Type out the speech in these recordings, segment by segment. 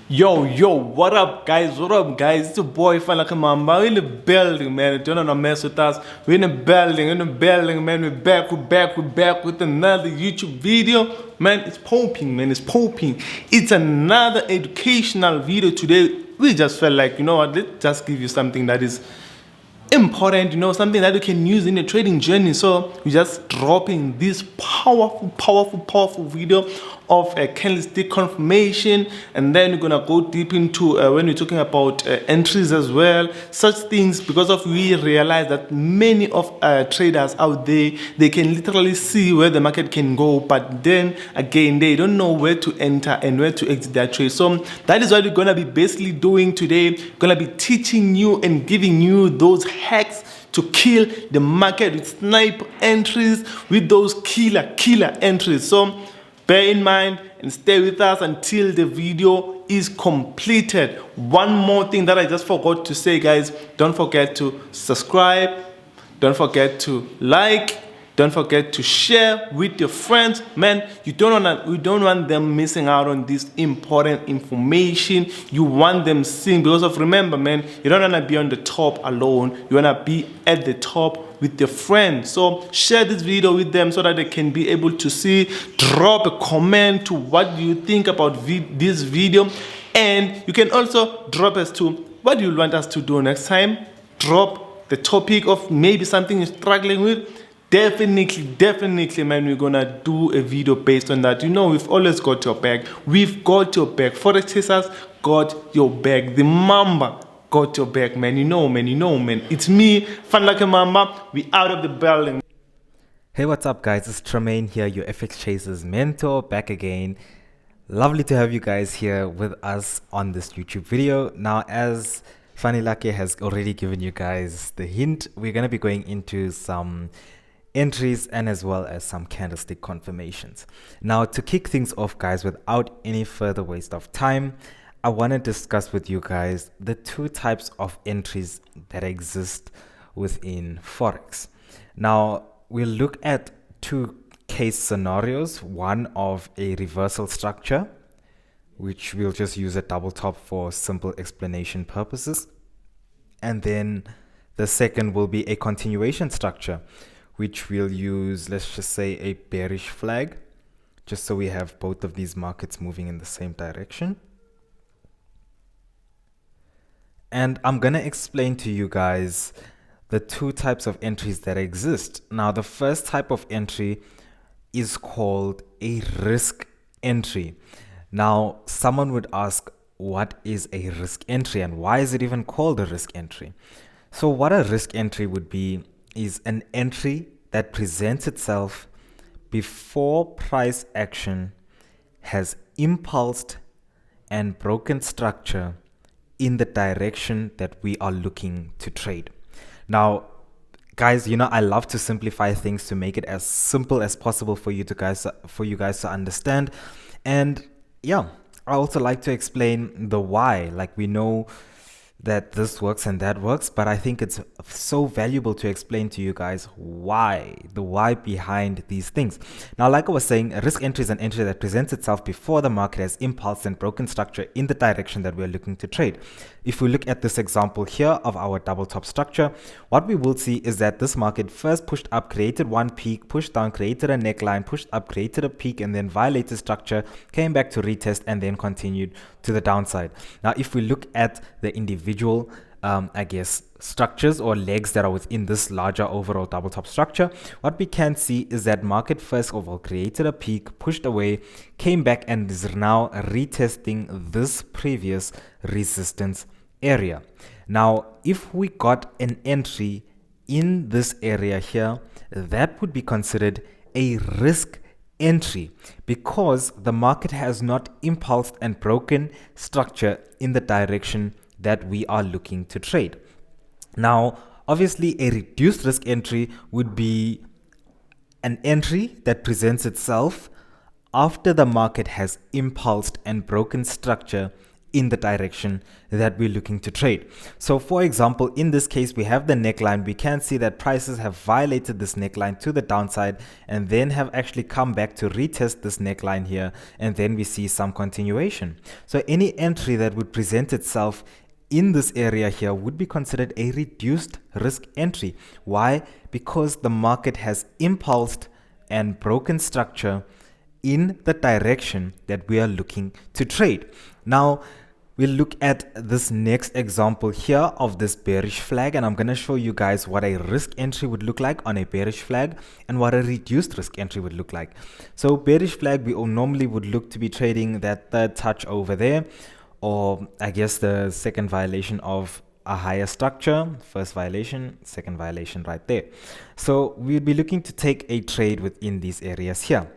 Yo, what up, guys? What up, guys? It's your boy, Mamba. We're in the building, man. Don't wanna mess with us. We're in the building, man. We're back with another YouTube video. Man, it's popping, man. It's popping. It's another educational video today. We just felt like, you know what, let's just give you something that is important, something that you can use in a trading journey. So we're just dropping this powerful video of a candlestick confirmation, and then we're gonna go deep into when we're talking about entries as well, such things, because of we realize that many of traders out there, they can literally see where the market can go, but then again they don't know where to enter and where to exit their trade. So that is what we're gonna be basically doing today. We're gonna be teaching you and giving you those hacks to kill the market with sniper entries, with those killer entries. So bear in mind and stay with us until the video is completed. One more thing that I just forgot to say, guys, don't forget to subscribe, don't forget to like, don't forget to share with your friends. Man, we don't want them missing out on this important information. You want them seeing, because of, remember, man, you don't want to be on the top alone. You want to be at the top with your friends. So share this video with them so that they can be able to see. Drop a comment to what you think about this video, and you can also drop us to what you want us to do next time. Drop the topic of maybe something you're struggling with. Definitely, man, we're gonna do a video based on that. We've always got your back. We've got your back. Forex chasers got your back. The Mamba got your back, man. Man. It's me, Fun Like a Mamba. We out of the building. Hey, what's up, guys? It's Tremaine here, your FX Chasers mentor, back again. Lovely to have you guys here with us on this YouTube video. Now, as Funny Lucky has already given you guys the hint, we're going to be going into some entries and as well as some candlestick confirmations. Now, to kick things off, guys, without any further waste of time, I want to discuss with you guys the two types of entries that exist within Forex. Now, we'll look at two case scenarios, one of a reversal structure, which we'll just use a double top for simple explanation purposes. And then the second will be a continuation structure, which we'll use, let's just say, a bearish flag, just so we have both of these markets moving in the same direction. And I'm going to explain to you guys the two types of entries that exist. Now, the first type of entry is called a risk entry. Now, someone would ask, what is a risk entry and why is it even called a risk entry? So what a risk entry would be is an entry that presents itself before price action has impulsed and broken structure in the direction that we are looking to trade. Now, guys, I love to simplify things to make it as simple as possible for you guys to understand. And yeah, I also like to explain the why. Like, we know that this works and that works, but I think it's so valuable to explain to you guys the why behind these things. Now, like I was saying, a risk entry is an entry that presents itself before the market has impulsed and broken structure in the direction that we're looking to trade. If we look at this example here of our double top structure, what we will see is that this market first pushed up, created one peak, pushed down, created a neckline, pushed up, created a peak, and then violated structure, came back to retest, and then continued to the downside. Now, if we look at the individual structures or legs that are within this larger overall double top structure, what we can see is that market first of all created a peak, pushed away, came back, and is now retesting this previous resistance area. Now, if we got an entry in this area here, that would be considered a risk entry because the market has not impulsed and broken structure in the direction that we are looking to trade. Now, obviously, a reduced risk entry would be an entry that presents itself after the market has impulsed and broken structure in the direction that we're looking to trade. So for example, in this case, we have the neckline. We can see that prices have violated this neckline to the downside and then have actually come back to retest this neckline here, and then we see some continuation. So any entry that would present itself in this area here would be considered a reduced risk entry. Why? Because the market has impulsed and broken structure in the direction that we are looking to trade. Now we'll look at this next example here of this bearish flag, and I'm going to show you guys what a risk entry would look like on a bearish flag and what a reduced risk entry would look like. So bearish flag, we all normally would look to be trading that third touch over there, or I guess the second violation of a higher structure. First violation, second violation right there. So we'll be looking to take a trade within these areas here.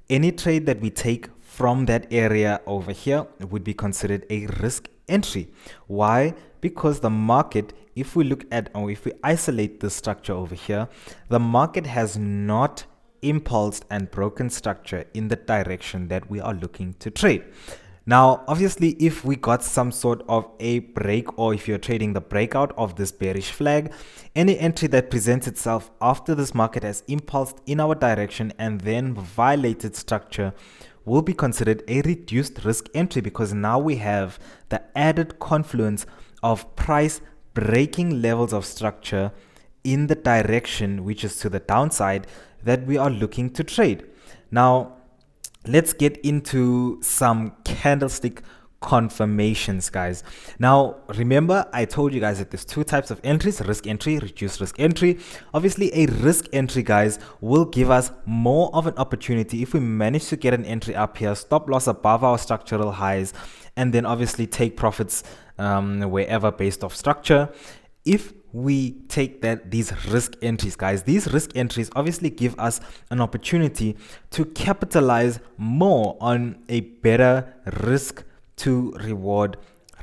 Any trade that we take from that area over here would be considered a risk entry. Why? Because the market, if we look at, or if we isolate the structure over here, the market has not impulsed and broken structure in the direction that we are looking to trade. Now, obviously, if we got some sort of a break, or if you're trading the breakout of this bearish flag, any entry that presents itself after this market has impulsed in our direction and then violated structure will be considered a reduced risk entry, because now we have the added confluence of price breaking levels of structure in the direction which is to the downside that we are looking to trade. Now, let's get into some candlestick confirmations, guys. Now, remember, I told you guys that there's two types of entries: risk entry, reduced risk entry. Obviously, a risk entry, guys, will give us more of an opportunity if we manage to get an entry up here, stop loss above our structural highs, and then obviously take profits wherever based off structure. If we take these risk entries, guys, these risk entries obviously give us an opportunity to capitalize more on a better risk to reward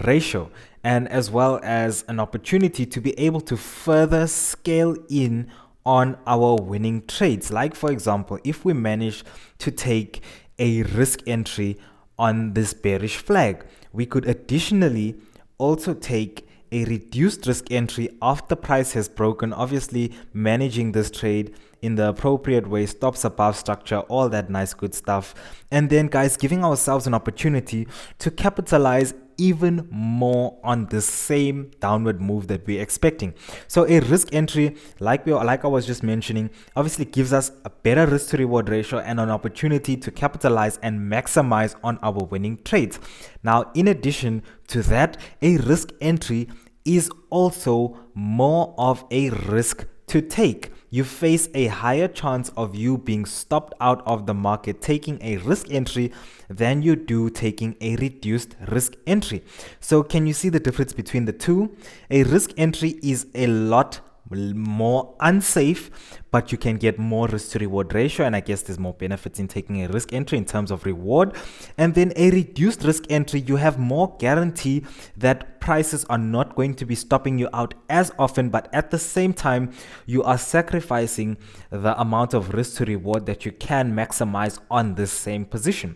ratio, and as well as an opportunity to be able to further scale in on our winning trades. Like, for example, if we manage to take a risk entry on this bearish flag, we could additionally also take a reduced risk entry after price has broken, obviously managing this trade in the appropriate way, stops above structure, all that nice good stuff. And then, guys, giving ourselves an opportunity to capitalize even more on the same downward move that we're expecting. So a risk entry, like I was just mentioning, obviously gives us a better risk to reward ratio and an opportunity to capitalize and maximize on our winning trades. Now, in addition to that, a risk entry is also more of a risk to take. You face a higher chance of you being stopped out of the market taking a risk entry than you do taking a reduced risk entry. So can you see the difference between the two? A risk entry is a lot more unsafe, but you can get more risk to reward ratio, and I guess there's more benefits in taking a risk entry in terms of reward. And then a reduced risk entry, you have more guarantee that prices are not going to be stopping you out as often, but at the same time you are sacrificing the amount of risk to reward that you can maximize on this same position.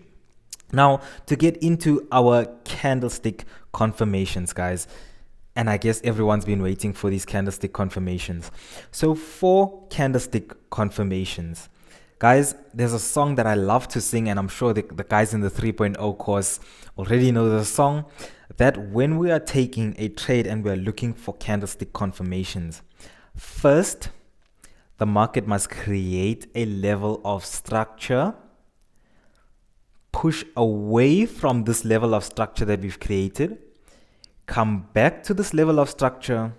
Now, to get into our candlestick confirmations, guys, and I guess everyone's been waiting for these candlestick confirmations. So for candlestick confirmations, guys, there's a song that I love to sing, and I'm sure the guys in the 3.0 course already know the song, that when we are taking a trade and we are looking for candlestick confirmations, first, the market must create a level of structure, push away from this level of structure that we've created, come back to this level of structure,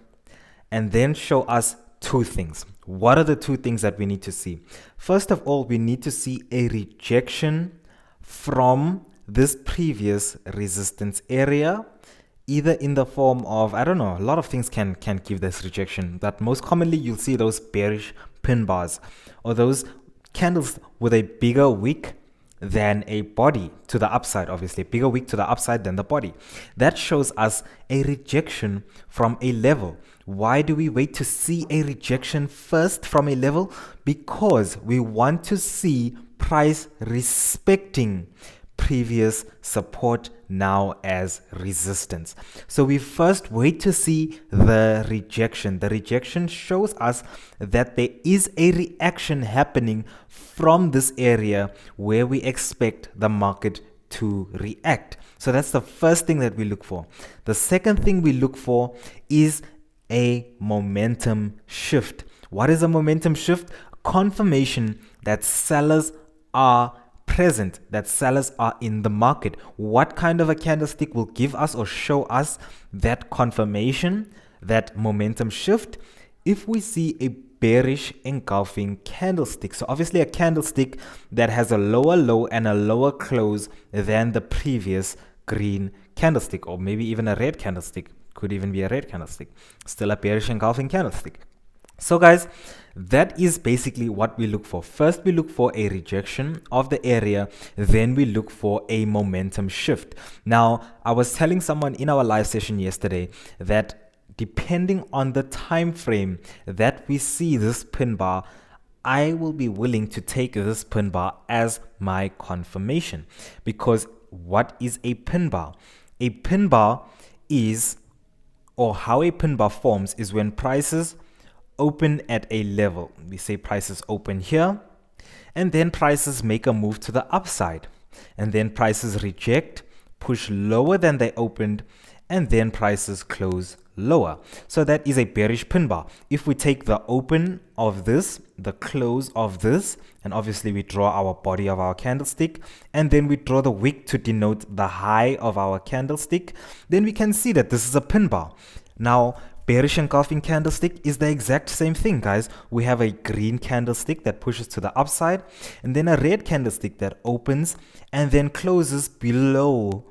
and then show us two things. What are the two things that we need to see? First of all, we need to see a rejection from this previous resistance area, either in the form of, I don't know, a lot of things can give this rejection, but most commonly you'll see those bearish pin bars, or those candles with a bigger wick than a body to the upside, obviously bigger wick to the upside than the body. That shows us a rejection from a level. Why do we wait to see a rejection first from a level? Because we want to see price respecting previous support now as resistance. So we first wait to see the rejection. The rejection shows us that there is a reaction happening from this area where we expect the market to react. So that's the first thing that we look for. The second thing we look for is a momentum shift. What is a momentum shift? Confirmation that sellers are present, that sellers are in the market. What kind of a candlestick will give us or show us that confirmation, that momentum shift? If we see a bearish engulfing candlestick. So obviously a candlestick that has a lower low and a lower close than the previous green candlestick, or maybe even a red candlestick. Could even be a red candlestick. Still a bearish engulfing candlestick. So guys, that is basically what we look for. First, we look for a rejection of the area. Then we look for a momentum shift. Now, I was telling someone in our live session yesterday that depending on the time frame that we see this pin bar, I will be willing to take this pin bar as my confirmation. Because what is a pin bar? A pin bar is, or how a pin bar forms, is when prices open at a level. We say prices open here, and then prices make a move to the upside, and then prices reject, push lower than they opened, and then prices close lower. So that is a bearish pin bar. If we take the open of this, the close of this, and obviously we draw our body of our candlestick, and then we draw the wick to denote the high of our candlestick, then we can see that this is a pin bar. Now, bearish engulfing candlestick is the exact same thing, guys. We have a green candlestick that pushes to the upside, and then a red candlestick that opens and then closes below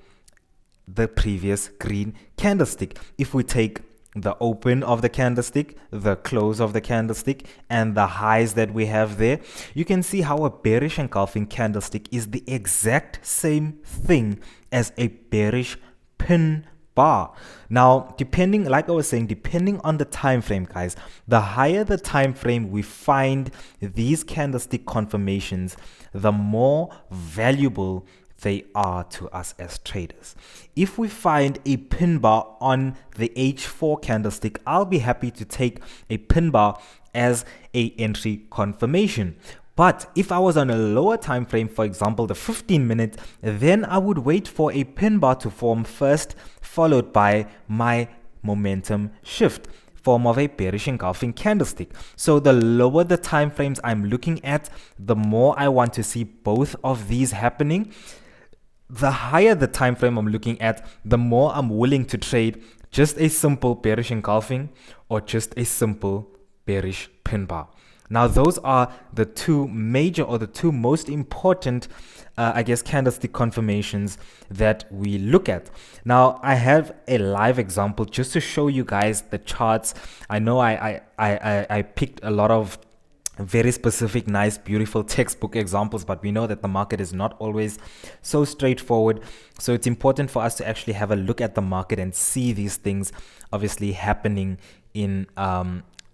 the previous green candlestick. If we take the open of the candlestick, the close of the candlestick, and the highs that we have there, you can see how a bearish engulfing candlestick is the exact same thing as a bearish pin bar. Now, depending, like I was saying, depending on the time frame, guys, the higher the time frame we find these candlestick confirmations, the more valuable they are to us as traders. If we find a pin bar on the H4 candlestick, I'll be happy to take a pin bar as a entry confirmation. But if I was on a lower time frame, for example the 15-minute, then I would wait for a pin bar to form first, followed by my momentum shift, form of a bearish engulfing candlestick. So the lower the time frames I'm looking at, the more I want to see both of these happening. The higher the time frame I'm looking at, the more I'm willing to trade just a simple bearish engulfing or just a simple bearish pin bar. Now, those are the two major, or the two most important, candlestick confirmations that we look at. Now, I have a live example just to show you guys the charts. I know I picked a lot of very specific, nice, beautiful textbook examples, but we know that the market is not always so straightforward. So it's important for us to actually have a look at the market and see these things obviously happening in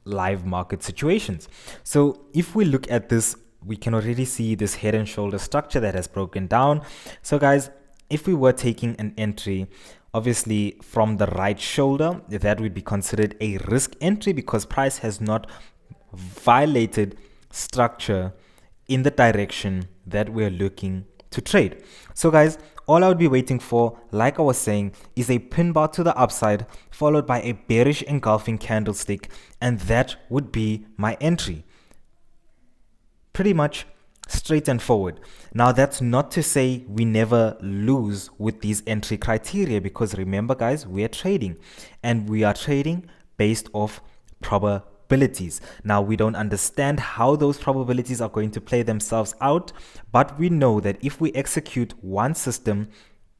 live market situations. So if we look at this, we can already see this head and shoulder structure that has broken down. So guys, if we were taking an entry, obviously from the right shoulder, that would be considered a risk entry because price has not violated structure in the direction that we're looking to trade. So guys, all I would be waiting for, like I was saying, is a pin bar to the upside followed by a bearish engulfing candlestick, and that would be my entry. Pretty much straight and forward. Now, that's not to say we never lose with these entry criteria, because remember guys, we are trading and we are trading based off probabilities. Now, we don't understand how those probabilities are going to play themselves out, but we know that if we execute one system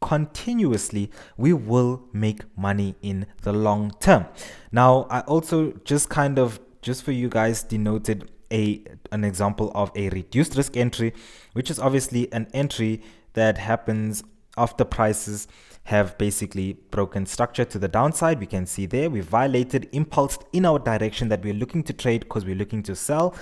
continuously, we will make money in the long term. Now, I also just for you guys denoted an example of a reduced risk entry, which is obviously an entry that happens after prices have basically broken structure to the downside. We can see there we violated, impulsed in our direction that we're looking to trade because we're looking to sell,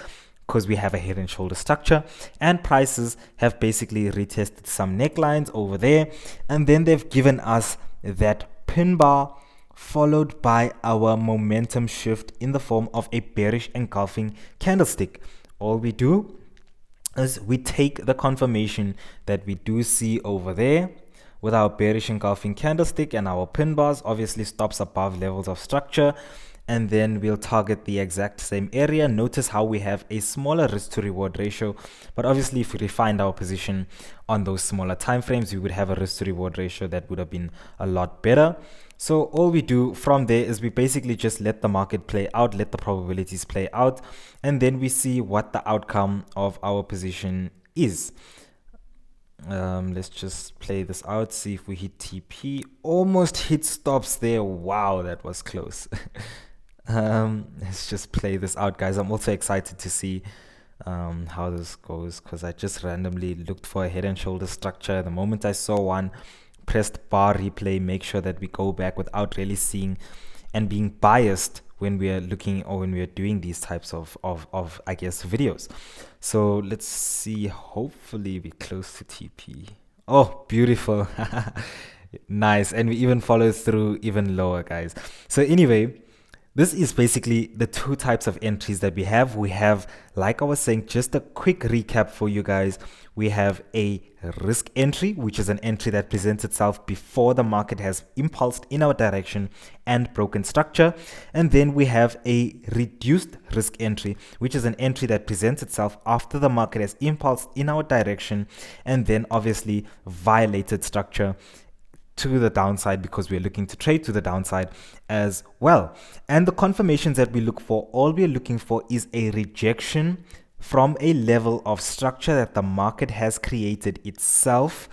because we have a head and shoulder structure, and prices have basically retested some necklines over there, and then they've given us that pin bar followed by our momentum shift in the form of a bearish engulfing candlestick. All we do is we take the confirmation that we do see over there with our bearish engulfing candlestick, and our pin bars obviously stops above levels of structure, and then we'll target the exact same area. Notice how we have a smaller risk to reward ratio, but obviously if we refined our position on those smaller time frames, we would have a risk to reward ratio that would have been a lot better. So all we do from there is we basically just let the market play out, let the probabilities play out, and then we see what the outcome of our position is. Let's just play this out, see if we hit TP. Almost hit stops there. Wow, that was close. Let's just play this out, guys. I'm also excited to see how this goes, because I just randomly looked for a head and shoulder structure. The moment I saw one, pressed bar replay, make sure that we go back without really seeing and being biased when we are looking or when we are doing these types of I guess videos. So let's see, hopefully we're close to TP. Oh, beautiful. Nice. And we even follow through even lower, guys. So anyway, this is basically the two types of entries that we have. We have, like I was saying, just a quick recap for you guys. We have a risk entry, which is an entry that presents itself before the market has impulsed in our direction and broken structure. And then we have a reduced risk entry, which is an entry that presents itself after the market has impulsed in our direction and then obviously violated structure to the downside, because we're looking to trade to the downside as well. And the confirmations that we look for, all we're looking for is a rejection from a level of structure that the market has created itself,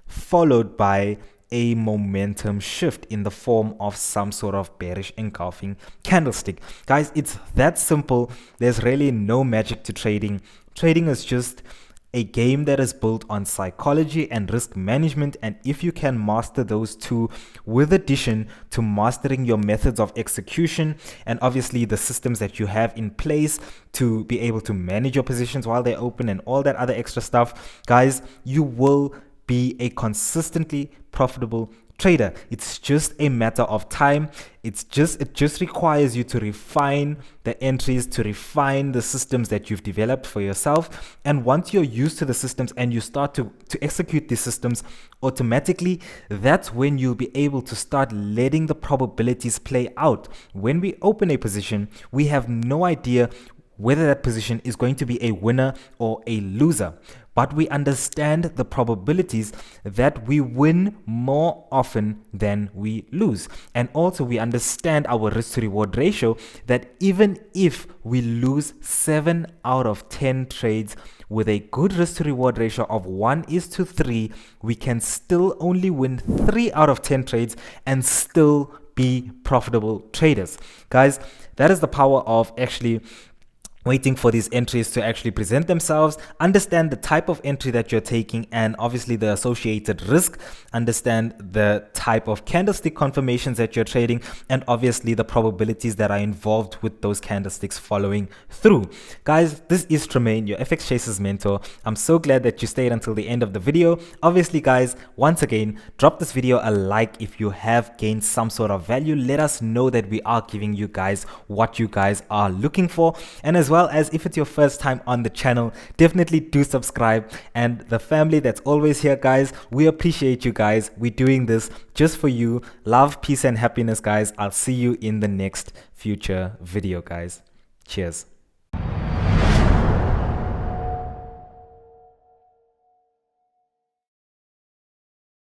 followed by a momentum shift in the form of some sort of bearish engulfing candlestick. Guys, it's that simple. There's really no magic to trading. Trading is just a game that is built on psychology and risk management, and if you can master those two, with addition to mastering your methods of execution and obviously the systems that you have in place to be able to manage your positions while they're open and all that other extra stuff, guys, you will be a consistently profitable trader. It's just a matter of time. It just requires you to refine the entries, to refine the systems that you've developed for yourself. And once you're used to the systems and you start to execute these systems automatically, that's when you'll be able to start letting the probabilities play out. When we open a position, we have no idea whether that position is going to be a winner or a loser, but we understand the probabilities that we win more often than we lose. And also we understand our risk to reward ratio, that even if we lose 7 out of 10 trades with a good risk to reward ratio of 1:3, we can still only win 3 out of 10 trades and still be profitable traders. Guys, that is the power of actually waiting for these entries to actually present themselves. Understand the type of entry that you're taking and obviously the associated risk. Understand the type of candlestick confirmations that you're trading and obviously the probabilities that are involved with those candlesticks following through. Guys, this is Tremaine, your FX Chasers mentor. I'm so glad that you stayed until the end of the video. Obviously, guys, once again, drop this video a like if you have gained some sort of value. Let us know that we are giving you guys what you guys are looking for. And as well as if it's your first time on the channel, definitely do subscribe. And the family that's always here, guys, we appreciate you guys. We're doing this just for you. Love, peace and happiness, guys. I'll see you in the next future video, guys. Cheers.